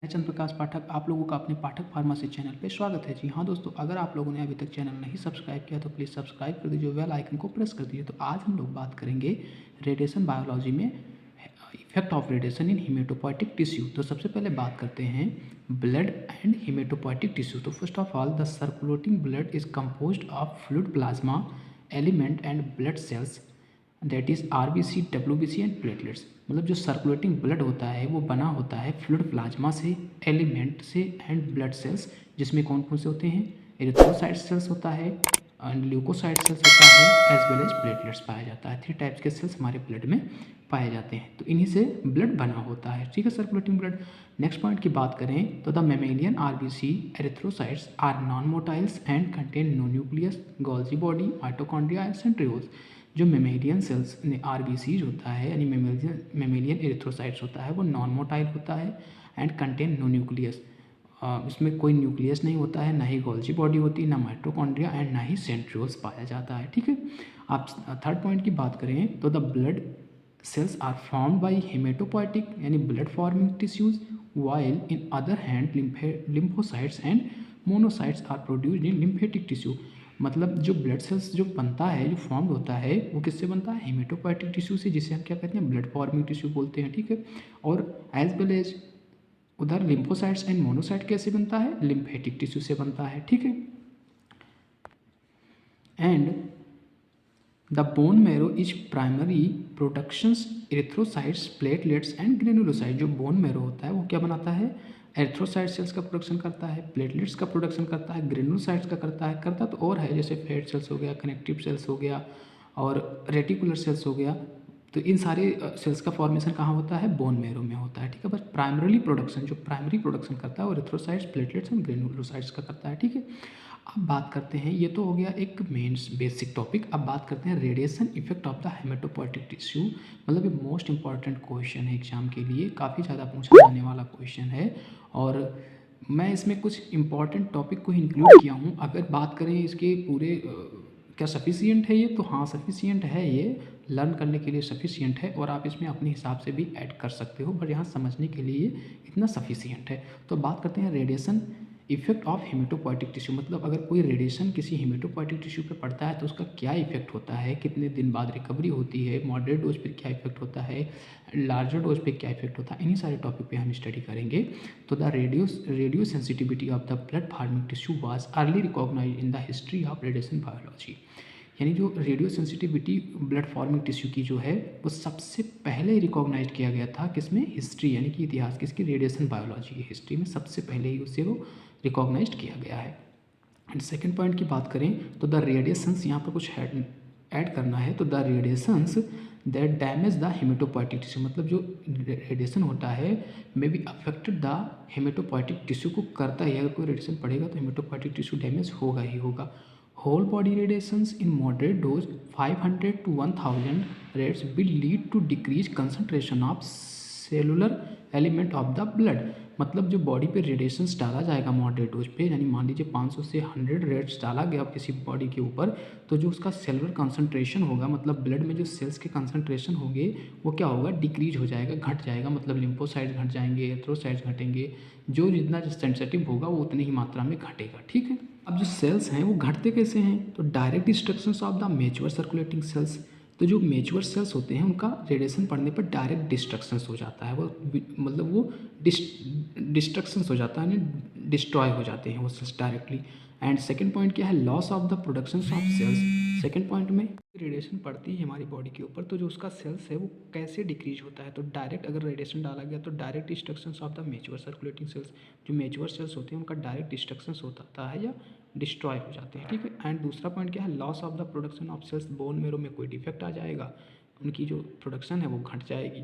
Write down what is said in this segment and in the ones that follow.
मैं चंद्र प्रकाश पाठक आप लोगों का अपने पाठक फार्मेसी चैनल पे स्वागत है। जी हाँ दोस्तों, अगर आप लोगों ने अभी तक चैनल नहीं सब्सक्राइब किया तो प्लीज़ सब्सक्राइब कर दीजिए, बेल आइकन को प्रेस कर दीजिए। तो आज हम लोग बात करेंगे रेडिएशन बायोलॉजी में effect of radiation in hematopoietic tissue. तो सबसे पहले बात करते हैं ब्लड एंड हीमेटोपोइटिक टिश्यू। तो first of all the circulating blood is composed of fluid plasma element and blood cells that is RBC, WBC and platelets. मतलब जो circulating blood होता है वो बना होता है फ्लूइड प्लाज्मा से, एलिमेंट से एंड ब्लड सेल्स, जिसमें कौन कौन से होते हैं, एरिथ्रोसाइट सेल्स होता है एंड ल्यूकोसाइट सेल्स होता है एज वेल एज प्लेटलेट्स पाया जाता है। 3 टाइप्स के सेल्स हमारे ब्लड में पाए जाते हैं, तो इन्हीं से ब्लड बना होता है। ठीक है, सर्कुलेटिंग ब्लड। नेक्स्ट पॉइंट की बात करें तो the mammalian RBC erythrocytes are non motiles and contain no nucleus, Golgi body, mitochondria and centrioles. जो mammalian cells R B Cs होता है यानी मेमेलियन एरिथ्रोसाइट्स होता है वो नॉन मोटाइल होता है एंड कंटेन नो न्यूक्लियस। इसमें कोई न्यूक्लियस नहीं होता है, ना ही गोल्जी बॉडी होती है, ना माइटोकॉन्ड्रिया एंड ना ही सेंट्रियोल्स पाया जाता है। ठीक है, आप थर्ड पॉइंट की बात करें तो the blood cells are formed by hematopoietic यानी blood forming tissues while in other hand lymphocytes and monocytes are produced in lymphatic tissue। मतलब जो ब्लड सेल्स जो बनता है, जो फॉर्म होता है, वो किससे बनता है, हेमेटोपोइटिक टिश्यू से, जिसे हम क्या कहते हैं, ब्लड फॉर्मिंग टिश्यू बोलते हैं। ठीक है, और एज वेल एज उधर लिम्फोसाइट्स एंड मोनोसाइट कैसे बनता है, लिम्फेटिक टिश्यू से बनता है। ठीक है, and the bone marrow is primary productions erythrocytes, platelets and granulocyte. जो बोन मैरो होता है वो क्या बनाता है, एरिथ्रोसाइट सेल्स का प्रोडक्शन करता है, प्लेटलेट्स का प्रोडक्शन करता है, ग्रेनुलोसाइट्स का करता तो और है, जैसे फैट सेल्स हो गया, कनेक्टिव सेल्स हो गया और रेटिकुलर सेल्स हो गया। तो इन सारे सेल्स का फॉर्मेशन कहाँ होता है, बोन मैरो में होता है। ठीक है, बस प्राइमरी प्रोडक्शन, जो प्राइमरी प्रोडक्शन करता है वो एरिथ्रोसाइट्स, प्लेटलेट्स एंड ग्रेनुलोसाइट्स का करता है। ठीक है, अब बात करते हैं, ये तो हो गया एक मेन बेसिक टॉपिक। अब बात करते हैं radiation effect of the haematopoietic tissue. मतलब ये मोस्ट इंपॉर्टेंट क्वेश्चन है एग्जाम के लिए, काफ़ी ज़्यादा पूछा जाने वाला क्वेश्चन है और मैं इसमें कुछ इंपॉर्टेंट टॉपिक को इंक्लूड किया हूँ। अगर बात करें इसके पूरे क्या सफिशियंट है ये, तो हाँ सफिशियंट है, ये लर्न करने के लिए सफिशियंट है और आप इसमें अपने हिसाब से भी ऐड कर सकते हो, पर यहाँ समझने के लिए इतना सफिशियंट है। तो बात करते हैं radiation effect of haematopoietic tissue. मतलब अगर कोई रेडिएशन किसी हेमेटोपोइटिक टिश्यू पे पड़ता है तो उसका क्या इफेक्ट होता है, कितने दिन बाद रिकवरी होती है, मॉडरेट डोज पे क्या इफेक्ट होता है, लार्जर डोज पे क्या इफेक्ट होता है, इन्हीं सारे टॉपिक पे हम स्टडी करेंगे। तो the radio sensitivity of the blood forming tissue was early recognize in the history of radiation biology. यानी जो radio sensitivity blood forming tissue की जो है वो सबसे पहले रिकॉग्नाइज किया गया था, किसमें, हिस्ट्री यानी कि इतिहास, किसकी, रेडिएशन बायोलॉजी की हिस्ट्री में सबसे पहले ही उसे वो रिकॉग्नाइज किया गया है। एंड सेकेंड पॉइंट की बात करें तो द रेडिएशंस, यहाँ पर कुछ ऐड करना है, तो the radiations that damage the haematopoietic tissue. मतलब जो रेडिएशन होता है may be affected the haematopoietic tissue को करता है, अगर कोई रेडिएशन पड़ेगा तो हेमेटोपोइटिक टिश्यू डैमेज होगा ही होगा। Whole body radiations in moderate dose 500 to 1000 rads will lead to decrease concentration of cellular element of the blood. मतलब जो बॉडी पे रेडिएशंस डाला जाएगा मॉडरेट डोज पे, यानी मान लीजिए 500 से 100 रेट्स डाला गया किसी बॉडी के ऊपर, तो जो उसका सेलुलर कंसंट्रेशन होगा, मतलब ब्लड में जो सेल्स के कंसंट्रेशन होंगे वो क्या होगा, डिक्रीज हो जाएगा, घट जाएगा। मतलब लिम्फोसाइट्स घट जाएंगे, एरिथ्रोसाइट्स घटेंगे, जो जितना सेंसिटिव होगा वो उतनी ही मात्रा में घटेगा। ठीक है, अब जो सेल्स हैं वो घटते कैसे हैं, तो direct destruction of the mature circulating cells. तो जो मेच्योर सेल्स होते हैं उनका रेडिएशन पड़ने पर डायरेक्ट डिस्ट्रक्शंस हो जाता है, वो मतलब वो डिस्ट्रक्शंस हो जाता है, यानी डिस्ट्रॉय हो जाते हैं वो cells directly. And second point क्या है, loss of the production of cells. Second point में रेडिएशन पड़ती है हमारी बॉडी के ऊपर, तो जो उसका सेल्स है वो कैसे डिक्रीज होता है, तो डायरेक्ट अगर रेडिएशन डाला गया तो direct destruction of the mature circulating cells. जो मेच्योर सेल्स होते हैं उनका डायरेक्ट डिस्ट्रक्शन होता है या डिस्ट्रॉय हो जाते हैं। ठीक है, एंड दूसरा पॉइंट क्या है, loss of the production of cells. Bone marrow में कोई डिफेक्ट आ जाएगा, उनकी जो प्रोडक्शन है वो घट जाएगी।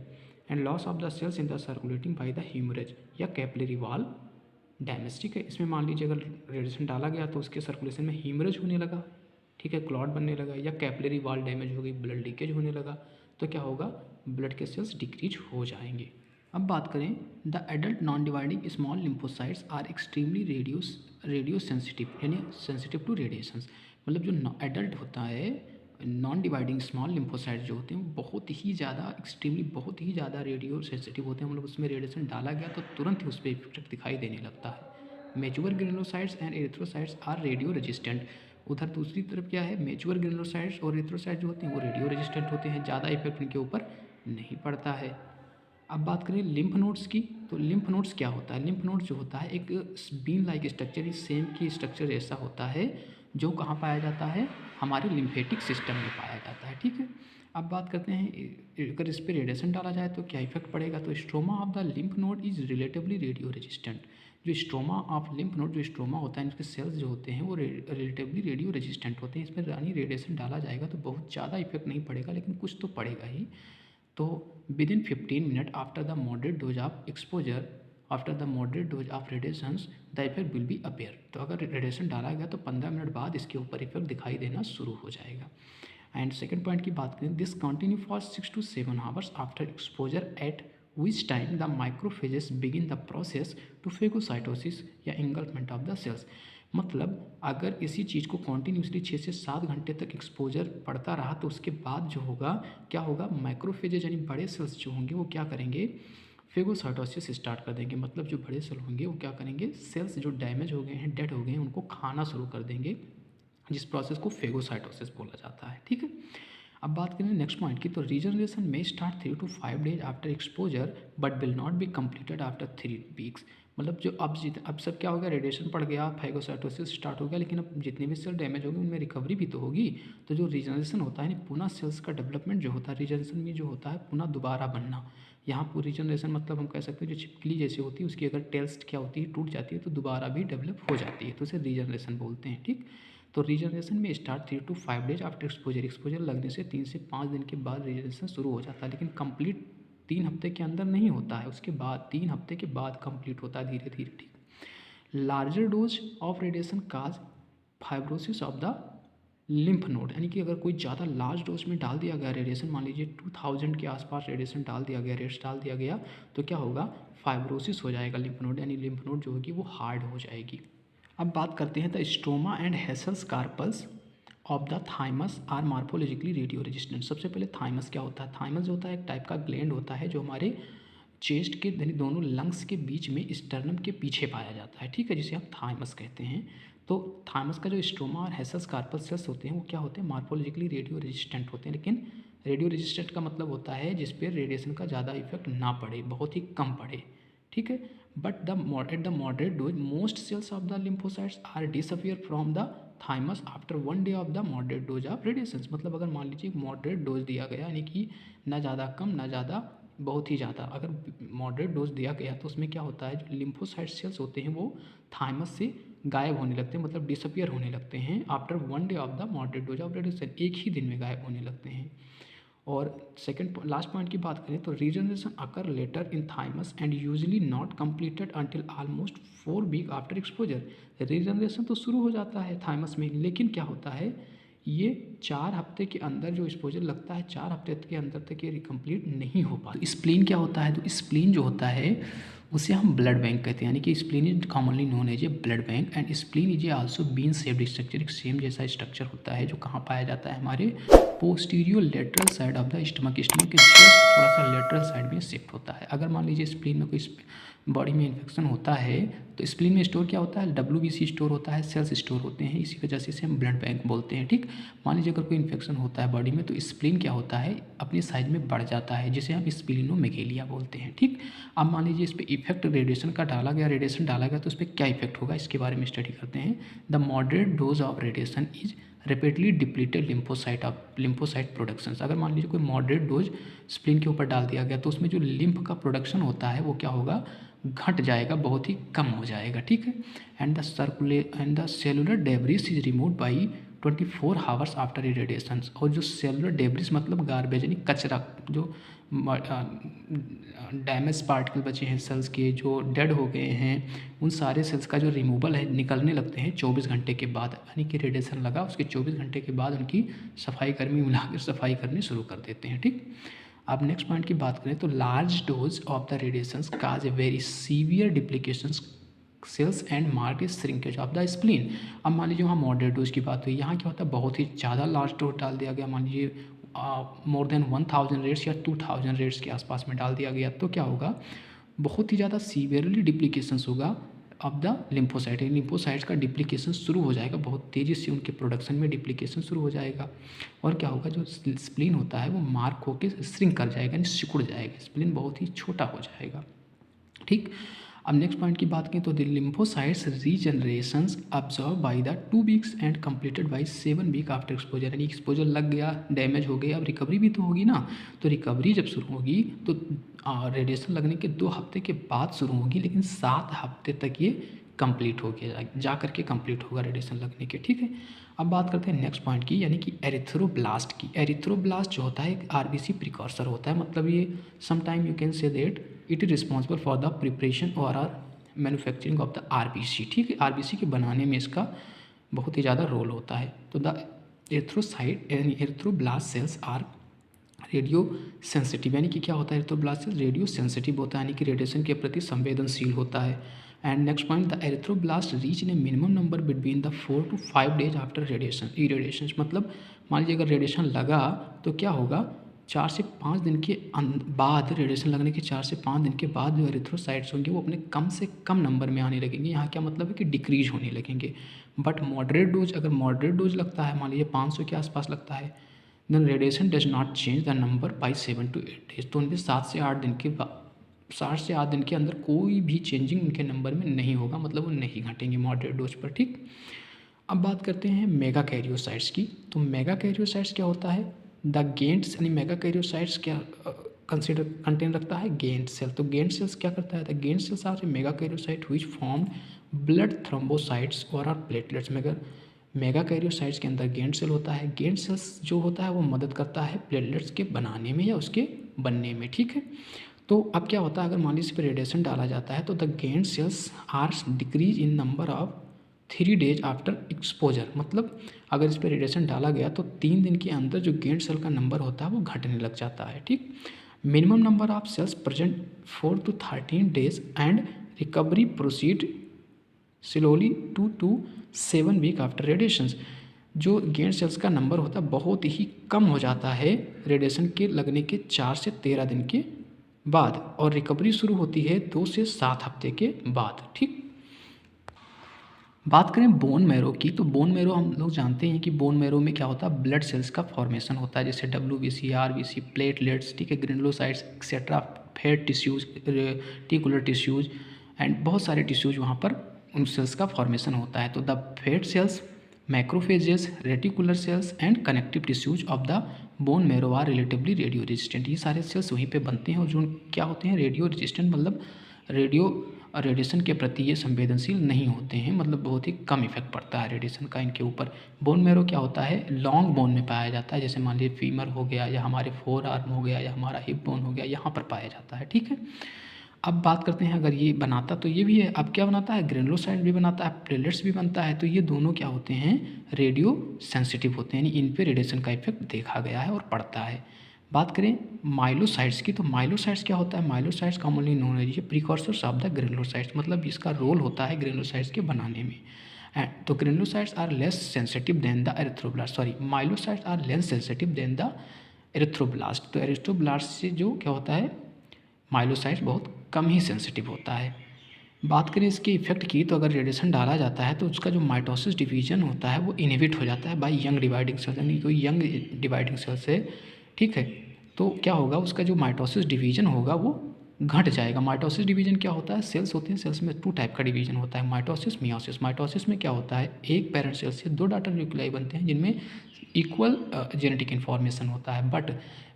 And loss of the cells in the circulating by the hemorrhage या कैपिलरी वॉल डैमेज। ठीक है, इसमें मान लीजिए अगर रेडिएशन डाला गया तो उसके सर्कुलेशन में हीमरेज होने लगा, ठीक है, क्लॉट बनने लगा, या कैपिलरी वॉल डैमेज हो गई, ब्लड लीकेज होने लगा, तो क्या होगा, ब्लड के सेल्स डिक्रीज हो जाएंगे। अब बात करें, the adult non dividing small lymphocytes are extremely radio sensitive, यानी सेंसिटिव टू रेडिएशंस। मतलब जो एडल्ट होता है नॉन डिवाइडिंग स्मॉल लिम्फोसाइट जो होते हैं वो बहुत ही ज़्यादा एक्सट्रीमली बहुत ही ज़्यादा रेडियो सेंसिटिव होते हैं। मतलब उसमें रेडिएशन डाला गया तो तुरंत ही उस पर इफेक्ट दिखाई देने लगता है। Mature granulocytes and erythrocytes are radio resistant. उधर दूसरी तरफ क्या है, मैच्योर ग्रेनुलोसाइट्स और एरिथ्रोसाइट्स जो होते हैं वो रेडियो रेजिस्टेंट होते हैं, ज़्यादा इफेक्ट उनके ऊपर नहीं पड़ता है। अब बात करें लिम्फ नोड्स की, तो लिम्फ नोड्स क्या होता है? लिम्फ नोड्स जो होता है एक बीन लाइक स्ट्रक्चर, इस सेम की स्ट्रक्चर जैसा होता है, जो कहाँ पाया जाता है? हमारे लिम्फेटिक सिस्टम में पाया जाता है। ठीक है, अब बात करते हैं अगर इस पर रेडिएशन डाला जाए तो क्या इफेक्ट पड़ेगा। तो stroma of the lymph node is relatively radio resistant. जो स्ट्रोमा ऑफ लिम्फ नोड, जो स्ट्रोमा होता है, इसके सेल्स जो होते हैं वो रिलेटिवली रेडियो रेजिस्टेंट होते हैं। इसमें रानी रेडिएशन डाला जाएगा तो बहुत ज़्यादा इफेक्ट नहीं पड़ेगा, लेकिन कुछ तो पड़ेगा ही। तो within 15 minute after the moderate dose of exposure, after the moderate dose of radiations the effect will be appear. तो अगर रेडिएशन डाला गया तो 15 मिनट बाद इसके ऊपर इफेक्ट दिखाई देना शुरू हो जाएगा। एंड सेकेंड पॉइंट की बात करें, this continue for 6 to 7 hours after exposure at which time the microphages begin the process to phagocytosis या इंगल्फमेंट ऑफ द सेल्स। मतलब अगर इसी चीज़ को कॉन्टीन्यूसली 6 से 7 घंटे तक एक्सपोजर पड़ता रहा तो उसके बाद जो होगा क्या होगा, माइक्रोफेजेज यानी बड़े सेल्स जो होंगे वो क्या करेंगे, फेगोसाइटोसिस स्टार्ट कर देंगे। मतलब जो बड़े सेल होंगे वो क्या करेंगे, सेल्स जो डैमेज हो गए हैं, डेड हो गए हैं, उनको खाना शुरू कर देंगे, जिस प्रोसेस को फेगोसाइटोसिस बोला जाता है। ठीक है, अब बात करें नेक्स्ट पॉइंट की, तो रीजनरेशन में start 3 to 5 days after exposure but will not be completed after 3 weeks. मतलब जो अब सब क्या हो गया, रेडिएशन पड़ गया, फाइगोसाइटोसिस स्टार्ट हो गया, लेकिन अब जितने भी सेल डैमेज हो गए उनमें रिकवरी भी तो होगी। तो जो रीजनरेशन होता है, पुनः सेल्स का डेवलपमेंट जो होता है रीजनरेशन में, जो होता है पुनः दोबारा बनना। यहाँ पर रीजनरेशन मतलब हम कह सकते हैं जो छिपकली जैसी होती है उसकी अगर टेल्स क्या होती है, टूट जाती है, तो दोबारा भी डेवलप हो जाती है, तो उसे रीजनरेशन बोलते हैं। ठीक, तो रीजनरेशन में start 3 to 5 days after exposure. Exposure लगने से 3 से 5 दिन के बाद रीजनरेशन शुरू हो जाता है, लेकिन कंप्लीट 3 हफ्ते के अंदर नहीं होता है, उसके बाद 3 हफ्ते के बाद कंप्लीट होता है धीरे धीरे। ठीक, larger dose of radiation cause fibrosis of the lymph node, यानी कि अगर कोई ज़्यादा लार्ज डोज में डाल दिया गया रेडिएशन, मान लीजिए 2000 के आसपास रेडिएशन डाल दिया गया, रेड्स डाल दिया गया, तो क्या होगा, फाइब्रोसिस हो जाएगा लिम्फ नोड, यानी लिम्फ नोड जो होगी वो हार्ड हो जाएगी। अब बात करते हैं the stroma and Hassall's corpuscles of the thymus are morphologically radio resistant. सबसे पहले थाइमस क्या होता है? थाइमस जो होता है एक टाइप का ग्लैंड होता है जो हमारे चेस्ट के दोनों लंग्स के बीच में स्टर्नम के पीछे पाया जाता है। ठीक है, जिसे हम थाइमस कहते हैं। तो थाइमस का जो स्ट्रोमा और हेसल्स कार्पल सेल्स होते हैं वो क्या होते हैं, मार्फोलॉजिकली रेडियो रेजिस्टेंट होते हैं। लेकिन रेडियो रेजिस्टेंट का मतलब होता है जिस पर रेडिएशन का ज़्यादा इफेक्ट ना पड़े, बहुत ही कम पड़े। ठीक है, but at the moderate dose most cells of the lymphocytes are disappear from the thymus after 1 day of the moderate dose of radiation. मतलब अगर मान लीजिए मॉडरेट डोज दिया गया, यानी कि ना ज़्यादा कम ना ज़्यादा बहुत ही ज़्यादा, अगर मॉडरेट डोज दिया गया तो उसमें क्या होता है, जो लिम्फोसाइट सेल्स होते हैं वो थाइमस से गायब होने लगते हैं, मतलब डिसअपियर होने लगते हैं after 1 day of the moderate dose of radiation, एक ही दिन में गायब होने लगते हैं। और सेकंड लास्ट पॉइंट की बात करें तो regeneration occur later in thymus and usually not completed until almost 4 week after exposure. Regeneration तो शुरू हो जाता है थाइमस में, लेकिन क्या होता है, ये 4 हफ्ते के अंदर जो एक्सपोजर लगता है 4 हफ्ते के अंदर तक ये कंप्लीट नहीं हो पाता। तो स्प्लीन क्या होता है, तो स्प्लीन जो होता है उसे हम ब्लड बैंक कहते हैं, यानी कि spleen is commonly known as a blood bank and spleen is a also bean shaped structure. एक सेम जैसा स्ट्रक्चर होता है जो कहाँ पाया जाता है, हमारे posterior lateral side of the stomach. Stomach के जस्ट थोड़ा सा लेटरल साइड में शिफ्ट होता है। अगर मान लीजिए स्प्लीन में कोई बॉडी में इन्फेक्शन होता है तो स्प्लीन में स्टोर क्या होता है, WBC स्टोर होता है, सेल्स स्टोर होते हैं, इसी वजह से इसे हम ब्लड बैंक बोलते हैं। ठीक, मान लीजिए अगर कोई इन्फेक्शन होता है बॉडी में तो स्प्लीन क्या होता है, अपनी साइज में बढ़ जाता है, जिसे हम स्प्लीनोमेगेलिया बोलते हैं। ठीक, अब मान लीजिए इस पर इफेक्ट रेडिएशन डाला गया तो उस पर क्या इफेक्ट होगा, इसके बारे में स्टडी करते हैं। The moderate dose of radiation is rapidly depleted lymphocyte productions. अगर मान लीजिए कोई मॉडरेट डोज स्प्लीन के ऊपर डाल दिया गया तो उसमें जो लिम्फ का प्रोडक्शन होता है वो क्या होगा, घट जाएगा, बहुत ही कम हो जाएगा। ठीक है, and the cellular debris is remove by 24 hours after irradiation. और जो सेलुलर डेब्रिस मतलब गार्बेज यानी कचरा, जो डैमेज पार्टिकल बचे हैं सेल्स के, जो डेड हो गए हैं, उन सारे सेल्स का जो रिमूवल है निकलने लगते हैं 24 घंटे के बाद, यानी कि रेडिएशन लगा उसके 24 घंटे के बाद उनकी सफाई कर्मी मिलाकर सफाई करनी शुरू कर देते हैं। ठीक, अब नेक्स्ट पॉइंट की बात करें तो large dose of the radiations cause a very severe depletions cells and mark is shrinkage of the spleen. अब मान लीजिए वहाँ मॉडरेट डोज की बात हुई, यहाँ क्या होता है बहुत ही ज़्यादा लार्ज डोज डाल दिया गया, मान लीजिए मोर देन 1000 रेट्स या 2000 रेट्स के आसपास में डाल दिया गया, तो क्या होगा, बहुत ही ज़्यादा सीवियरली डिप्लीकेशंस होगा ऑफ द लिम्फोसाइट। लिम्फोसाइट्स का डिप्लीकेशन शुरू हो जाएगा, बहुत तेज़ी से उनके प्रोडक्शन में डिप्लीकेशन शुरू हो जाएगा, और क्या होगा, जो स्प्लीन होता है वो मार्क होकर श्रिंक कर जाएगा, यानी सिकुड़ जाएगा, स्प्लीन बहुत ही छोटा हो जाएगा। ठीक, अब नेक्स्ट पॉइंट की बात करें तो the lymphocytes regenerations observe by the 2 weeks and completed by 7 week after exposure. यानी एक्सपोजर लग गया, डैमेज हो गया, अब रिकवरी भी तो होगी ना, तो रिकवरी जब शुरू होगी तो रेडिएशन लगने के 2 हफ्ते के बाद शुरू होगी, लेकिन 7 हफ्ते तक ये कंप्लीट हो गया, जा करके कंप्लीट होगा रेडिएशन लगने के। ठीक है, अब बात करते हैं नेक्स्ट पॉइंट की, यानी कि एरिथ्रोब्लास्ट की। एरिथ्रोब्लास्ट जो होता है एक आरबीसी प्रिकॉर्सर होता है, मतलब ये sometime you can say that it is responsible for the preparation और मैन्युफैक्चरिंग ऑफ द आरबीसी। ठीक है, आरबीसी के बनाने में इसका बहुत ही ज़्यादा रोल होता है। तो द एरिथ्रोसाइट यानी erythroblast cells are radio sensitive, यानी कि क्या होता है, एरिथ्रोब्लास्ट सेल्स रेडियो सेंसिटिव होता है, यानी कि रेडिएशन के प्रति संवेदनशील होता है। And next point, the erythroblast reach in A minimum number between the 4 to 5 days after radiation irradiation. मतलब मान लीजिए अगर रेडिएशन लगा तो क्या होगा, 4 से 5 दिन के बाद, रेडिएशन लगने के 4 से 5 दिन के बाद जो एरिथ्रोसाइट्स होंगे वो अपने कम से कम नंबर में आने लगेंगे। यहाँ क्या मतलब है कि डिक्रीज होने लगेंगे। बट मॉडरेट डोज, अगर मॉडरेट डोज लगता है, मान लीजिए 500 के आसपास लगता है, then radiation does not change the number by 7 to 8 days. तो उनके 7 से 8 दिन के बाद, 7 से 8 दिन के अंदर कोई भी चेंजिंग उनके नंबर में नहीं होगा, मतलब वो नहीं घटेंगे मॉडरेट डोज पर। ठीक, अब बात करते हैं मेगा कैरियोसाइट्स की। तो मेगा कैरियोसाइट्स क्या होता है, द गेंट्स, यानी मेगा कैरियोसाइट्स क्या कंटेन रखता है, गेंट सेल। तो गेंट सेल्स क्या करता है, the giant cells are megakaryocyte which form blood thrombocytes और आर प्लेटलेट्स। मेगा कैरियोसाइट्स के अंदर गेंट सेल होता है, गेंट सेल्स जो होता है वो मदद करता है प्लेटलेट्स के बनाने में या उसके बनने में। ठीक है, तो अब क्या होता है, अगर मान लीजिए इस पर रेडिएशन डाला जाता है तो the giant cells are decrease in number of 3 days after exposure. मतलब अगर इस पर रेडिएशन डाला गया तो 3 दिन के अंदर जो गेंट सेल का नंबर होता है वो घटने लग जाता है। ठीक, minimum number of cells present 4 to 13 days and recovery proceed slowly 2 to 7 week after radiation. जो गेंट सेल्स का नंबर होता है बहुत ही कम हो जाता है रेडिएशन के लगने के 4 से 13 दिन के बाद, और रिकवरी शुरू होती है 2 से 7 हफ्ते के बाद। ठीक, बात करें बोन मैरो की, तो बोन मैरो हम लोग जानते हैं कि बोन मैरो में क्या होता है, ब्लड सेल्स का फॉर्मेशन होता है, जैसे WBC, RBC, प्लेटलेट्स, ठीक है, granulocytes etcetera, fat tissues, reticular tissues and बहुत सारे टिश्यूज वहाँ पर उन सेल्स का फॉर्मेशन होता है। तो the fat cells, macrophages, reticular cells and connective tissues of the bone marrow are relatively radio resistant. ये सारे सेल्स वहीं पे बनते हैं और जो क्या होते हैं, रेडियो रेजिस्टेंट, मतलब रेडिएशन के प्रति ये संवेदनशील नहीं होते हैं, मतलब बहुत ही कम इफेक्ट पड़ता है रेडिएशन का इनके ऊपर। बोन मैरो क्या होता है, लॉन्ग बोन में पाया जाता है, जैसे मान लीजिए फीमर हो गया या हमारे फोर आर्म हो गया या हमारा हिप बोन हो गया, यहाँ पर पाया जाता है। ठीक है, अब बात करते हैं अगर ये बनाता तो ये भी है, अब क्या बनाता है, ग्रेनुलोसाइट भी बनाता है, प्लेटलेट्स भी बनता है, तो ये दोनों क्या होते हैं, रेडियो सेंसिटिव होते हैं, यानी इन पे रेडिएशन का इफेक्ट देखा गया है और पड़ता है। बात करें माइलोसाइट्स की, तो माइलोसाइट्स क्या होता है, myelocytes commonly known as precursors of the granulocytes, मतलब इसका रोल होता है ग्रेनुलोसाइट्स के बनाने में। तो granulocytes are less sensitive than the erythroblast, sorry myelocytes are less sensitive than the erythroblast. तो एरिथ्रोब्लास्ट से जो क्या होता है, माइलोसाइट्स बहुत कम ही सेंसिटिव होता है। बात करें इसके इफेक्ट की, तो अगर रेडिएशन डाला जाता है तो उसका जो माइटोसिस डिवीजन होता है वो इनहिबिट हो जाता है बाय यंग डिवाइडिंग सेल्स, यानी कोई यंग डिवाइडिंग सेल से। ठीक है, तो क्या होगा, उसका जो माइटोसिस डिवीजन होगा वो घट जाएगा। माइटोसिस डिवीजन क्या होता है, सेल्स होते हैं, सेल्स में 2 टाइप का डिवीजन होता है, माइटोसिस, मियोसिस। माइटोसिस में क्या होता है, एक पेरेंट सेल से 2 डॉटर न्यूक्लियाई बनते हैं जिनमें इक्वल जेनेटिक इन्फॉर्मेशन होता है। बट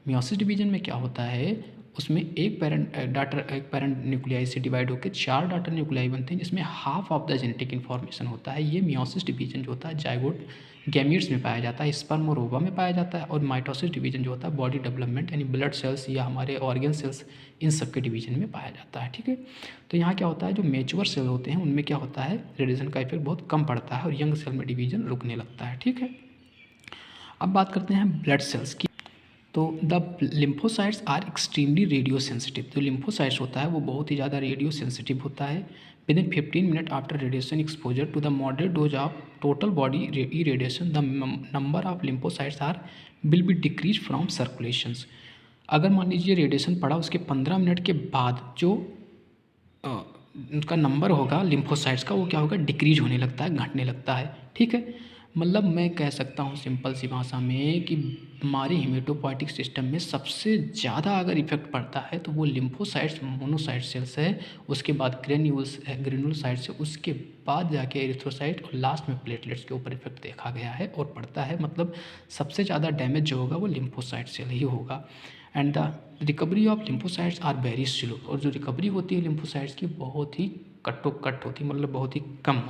मियोसिस डिवीजन में क्या होता है, उसमें एक पेरेंट न्यूक्लियाई से डिवाइड होकर 4 डॉटर न्यूक्लियाई बनते हैं जिसमें half of the genetic information होता है। ये मियोसिस डिवीजन जो होता है जाइगोट गैमीट्स में पाया जाता है, स्पर्म और ओवा में पाया जाता है। और माइटोसिस डिवीजन जो होता है बॉडी डेवलपमेंट यानी ब्लड सेल्स या हमारे ऑर्गन सेल्स, इन सब के डिवीजन में पाया जाता है। ठीक है, तो यहाँ क्या होता है, जो मैच्योर सेल होते हैं उनमें क्या होता है, रेडिएशन का इफेक्ट बहुत कम पड़ता है और यंग सेल में डिवीजन रुकने लगता है। ठीक है, अब बात करते हैं ब्लड सेल्स की। तो the lymphocytes are extremely radio sensitive. जो लिम्फोसाइट्स होता है वो बहुत ही ज़्यादा रेडियो सेंसिटिव होता है। within 15 minutes after radiation exposure to the moderate dose of total body irradiation, the number of lymphocytes will be decreased from circulations. अगर मान लीजिए रेडिएशन पड़ा उसके 15 मिनट के बाद जो उनका नंबर होगा लिम्फोसाइट्स का, वो क्या होगा, डिक्रीज होने लगता है, घटने लगता है। ठीक है, मतलब मैं कह सकता हूँ सिंपल सी भाषा में कि हमारे हीमेटोपोइटिक सिस्टम में सबसे ज़्यादा अगर इफेक्ट पड़ता है तो वो लिम्फोसाइट्स मोनोसाइट सेल्स है, उसके बाद ग्रेन्युलोसाइट्स है, उसके बाद जाके एरिथ्रोसाइट और लास्ट में प्लेटलेट्स के ऊपर इफेक्ट देखा गया है और पड़ता है। मतलब सबसे ज़्यादा डैमेज जो होगा वो लिम्फोसाइट सेल ही होगा। And the recovery of lymphocytes are very slow, और जो रिकवरी होती है लिम्फोसाइट्स की बहुत ही कट होती है, मतलब बहुत ही कम।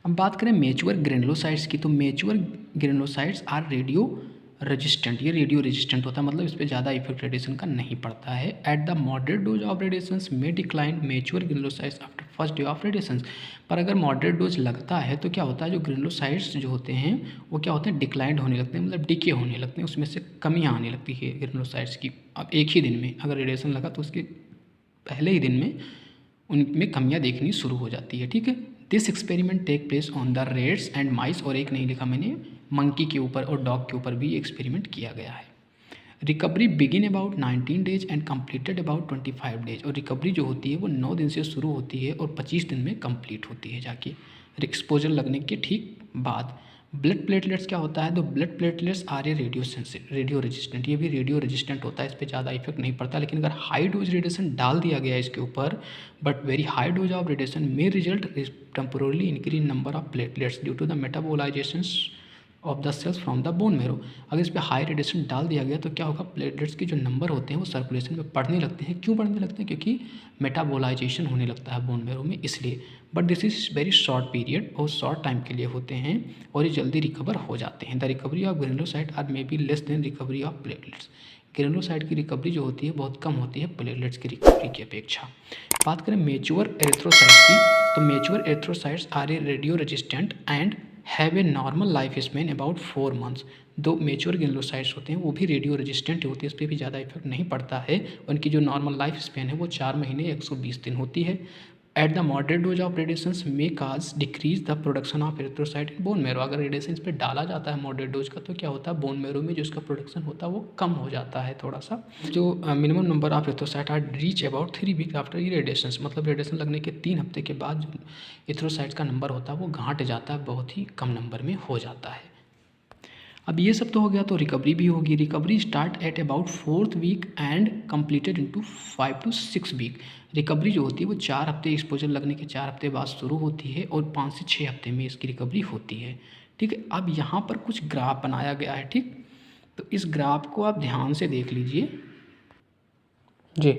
अब बात करें मेच्योर ग्रेनुलोसाइट्स की, तो mature granulocytes are radio resistant, ये रेडियो रेजिस्टेंट होता है, मतलब इस पर ज़्यादा इफेक्ट रेडिएशन का नहीं पड़ता है। At the moderate dose of radiations में decline mature granulocytes after first day of radiations, पर अगर मॉडरेट डोज लगता है तो क्या होता है, जो ग्रेनुलोसाइट्स जो होते हैं वो क्या होते हैं, डिक्लाइंड होने लगते हैं, मतलब डिके होने लगते हैं, उसमें से कमियाँ आने लगती है ग्रेनुलोसाइट्स की। अब एक ही दिन में अगर रेडिएशन लगा तो उसके पहले ही दिन में उनमें कमियाँ देखनी शुरू हो जाती है। ठीक है, this experiment take place on the rats and mice, और एक नहीं लिखा मैंने, मंकी के ऊपर और डॉग के ऊपर भी एक्सपेरिमेंट किया गया है। Recovery begin about 19 days and completed about 25 days, और रिकवरी जो होती है वो 9 दिन से शुरू होती है और 25 दिन में कंप्लीट होती है जाके एक्सपोजर लगने के ठीक बाद। ब्लड प्लेटलेट्स क्या होता है, तो blood platelets are a radio resistant, ये भी रेडियो रेजिस्टेंट होता है, इस पर ज़्यादा इफेक्ट नहीं पड़ता। लेकिन अगर हाई डोज रेडिएशन डाल दिया गया है इसके ऊपर, but very high dose of radiation may result temporally increase number of platelets due to the metabolization of the cells from the bone marrow. अगर इस पर हाई रेडिएशन डाल दिया गया तो क्या होगा, प्लेटलेट्स के जो नंबर होते हैं वो सर्कुलेशन में बढ़ने लगते हैं। क्यों बढ़ने लगते हैं, क्योंकि मेटाबोलाइजेशन होने लगता है बोन मेरो में, इसलिए। But this is very short period, बहुत शॉर्ट टाइम के लिए होते हैं और ये जल्दी रिकवर हो जाते हैं। The recovery of granulocyte are may be less than recovery of platelets, granulocyte की रिकवरी जो होती है बहुत कम होती है प्लेटलेट्स की रिकवरी की अपेक्षा। बात करें मेच्योर एरिथ्रोसाइट्स की, तो mature erythrocytes are a radio resistant and have a normal life span about 4 months. दो मेच्योर ग्रेनुलोसाइट्स होते हैं वो भी रेडियो रेजिस्टेंट होती है, इस पर भी ज़्यादा इफेक्ट नहीं पड़ता है, उनकी जो नॉर्मल लाइफ स्पेन है वो 4 महीने 120 दिन होती है। At the moderate dose of radiations may cause decrease the production of erythrocyte in bone marrow, अगर रेडिएशन इस पर डाला जाता है मॉडरेट डोज का तो क्या होता है, बोन मेरो में जो इसका प्रोडक्शन होता है वो कम हो जाता है थोड़ा सा। जो minimum number of erythrocyte are reach about 3 week after radiation, मतलब रेडिएशन लगने के 3 हफ्ते के बाद जो एरिथ्रोसाइट्स का नंबर होता है वो घट जाता है, बहुत ही कम नंबर में हो जाता है। अब ये सब तो हो गया, तो रिकवरी भी होगी। Recovery start at about 4th week and completed into 5 to 6 week. Recovery जो होती है वो 4 हफ्ते, एक्सपोजर लगने के 4 हफ्ते बाद शुरू होती है और 5 से 6 हफ्ते में इसकी रिकवरी होती है। ठीक है, अब यहाँ पर कुछ ग्राफ बनाया गया है। ठीक, तो इस ग्राफ को आप ध्यान से देख लीजिए जी।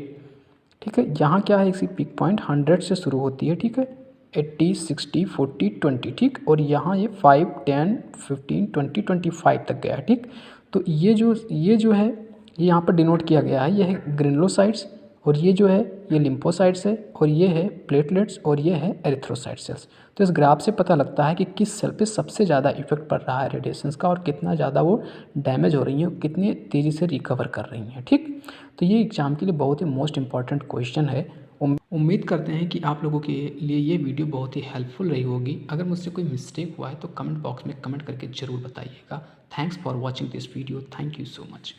ठीक है, यहाँ क्या है, इसकी पिक पॉइंट 100 से शुरू होती है। ठीक है, 80, 60, 40, 20। ठीक, और यहाँ ये 5, 10, 15, 20, 25 तक गया है। ठीक, तो ये जो है ये यहाँ पर डिनोट किया गया है, ये है ग्रेनुलोसाइट्स, और ये जो है ये लिम्फोसाइट्स है, और ये है प्लेटलेट्स, और ये है एरिथ्रोसाइट सेल्स। तो इस ग्राफ से पता लगता है कि किस सेल पे सबसे ज़्यादा इफेक्ट पड़ रहा है रेडिएशंस का, और कितना ज़्यादा वो डैमेज हो रही हैं, कितनी तेज़ी से रिकवर कर रही हैं। ठीक, तो ये एग्जाम के लिए बहुत ही मोस्ट इंपॉर्टेंट क्वेश्चन है। उम्मीद करते हैं कि आप लोगों के लिए ये वीडियो बहुत ही हेल्पफुल रही होगी। अगर मुझसे कोई मिस्टेक हुआ है तो कमेंट बॉक्स में कमेंट करके ज़रूर बताइएगा। Thanks for watching this video, thank you so much.